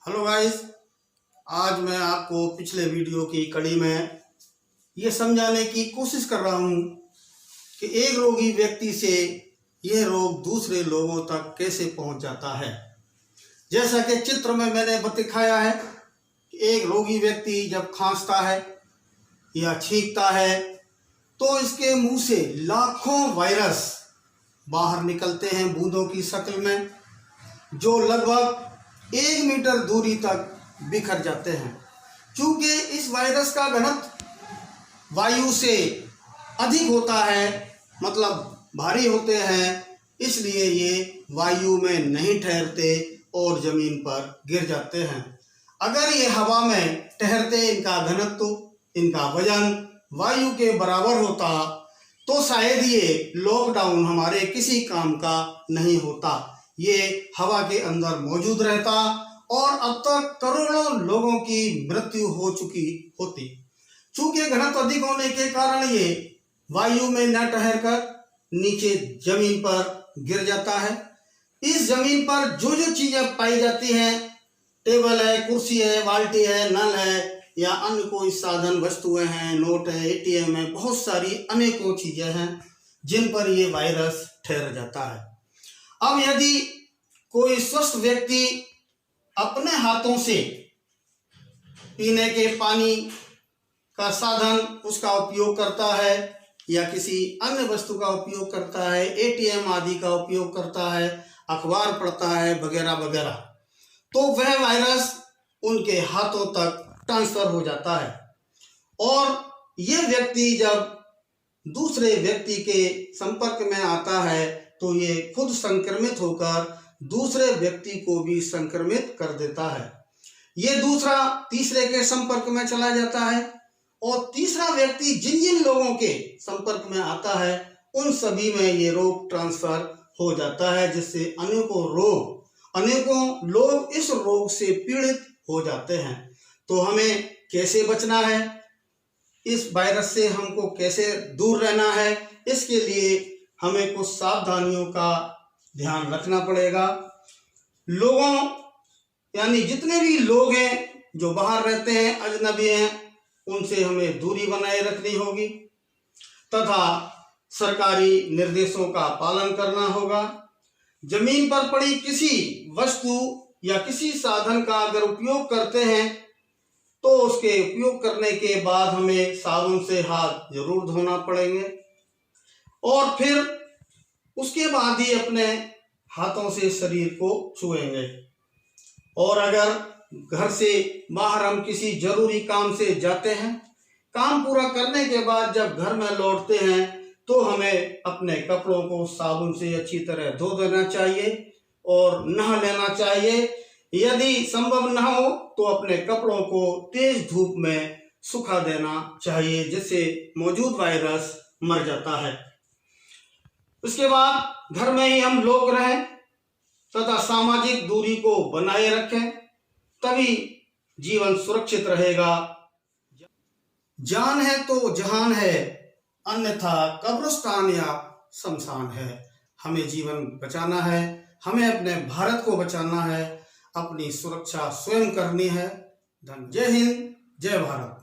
Hello guys, आज मैं आपको पिछले वीडियो की कड़ी में ये समझाने की कोशिश कर रहा हूँ कि एक रोगी व्यक्ति से यह रोग दूसरे लोगों तक कैसे पहुँच जाता है। जैसा कि चित्र में मैंने दिखाया है कि एक रोगी व्यक्ति जब खांसता है या छींकता है तो इसके मुंह से लाखों वायरस बाहर निकलते हैं बूंदों की शक्ल में, जो लगभग 1 मीटर दूरी तक बिखर जाते हैं। चूंकि इस वायरस का घनत्व वायु से अधिक होता है, मतलब भारी होते हैं, इसलिए ये वायु में नहीं ठहरते और जमीन पर गिर जाते हैं। अगर ये हवा में ठहरते, इनका घनत्व, इनका वजन वायु के बराबर होता तो शायद ये लॉकडाउन हमारे किसी काम का नहीं होता। ये हवा के अंदर मौजूद रहता और अब तक करोड़ों लोगों की मृत्यु हो चुकी होती। चूंकि घनत्व अधिक होने के कारण ये वायु में न ठहरकर नीचे जमीन पर गिर जाता है। इस जमीन पर जो जो चीजें पाई जाती हैं, टेबल है, कुर्सी है, बाल्टी है, नल है या अन्य कोई साधन वस्तुएं हैं, नोट है, एटीएम है, बहुत सारी अनेकों चीजें हैं जिन पर ये वायरस ठहर जाता है। अब यदि कोई स्वस्थ व्यक्ति अपने हाथों से पीने के पानी का साधन उसका उपयोग करता है या किसी अन्य वस्तु का उपयोग करता है, एटीएम आदि का उपयोग करता है, अखबार पढ़ता है वगैरह वगैरह, तो वह वायरस उनके हाथों तक ट्रांसफर हो जाता है। और यह व्यक्ति जब दूसरे व्यक्ति के संपर्क में आता है तो ये खुद संक्रमित होकर दूसरे व्यक्ति को भी संक्रमित कर देता है। ये दूसरा तीसरे के संपर्क में चला जाता है और तीसरा व्यक्ति जिन जिन लोगों के संपर्क में आता है उन सभी में ये रोग ट्रांसफर हो जाता है, जिससे अनेकों लोग इस रोग से पीड़ित हो जाते हैं। तो हमें कैसे बचना है, इस वायरस से हमको कैसे दूर रहना है, इसके लिए हमें कुछ सावधानियों का ध्यान रखना पड़ेगा। लोगों यानी जितने भी लोग हैं जो बाहर रहते हैं, अजनबी हैं, उनसे हमें दूरी बनाए रखनी होगी तथा सरकारी निर्देशों का पालन करना होगा। जमीन पर पड़ी किसी वस्तु या किसी साधन का अगर उपयोग करते हैं तो उसके उपयोग करने के बाद हमें साबुन से हाथ जरूर धोना पड़ेंगे और फिर उसके बाद ही अपने हाथों से शरीर को छुएंगे। और अगर घर से बाहर हम किसी जरूरी काम से जाते हैं, काम पूरा करने के बाद जब घर में लौटते हैं तो हमें अपने कपड़ों को साबुन से अच्छी तरह धो देना चाहिए और नहा लेना चाहिए। यदि संभव न हो तो अपने कपड़ों को तेज धूप में सुखा देना चाहिए, जिससे मौजूद वायरस मर जाता है। उसके बाद घर में ही हम लोग रहें तथा सामाजिक दूरी को बनाए रखें, तभी जीवन सुरक्षित रहेगा। जान है तो जहान है, अन्यथा कब्रिस्तान या शमशान है। हमें जीवन बचाना है, हमें अपने भारत को बचाना है, अपनी सुरक्षा स्वयं करनी है। जय हिंद, जय भारत।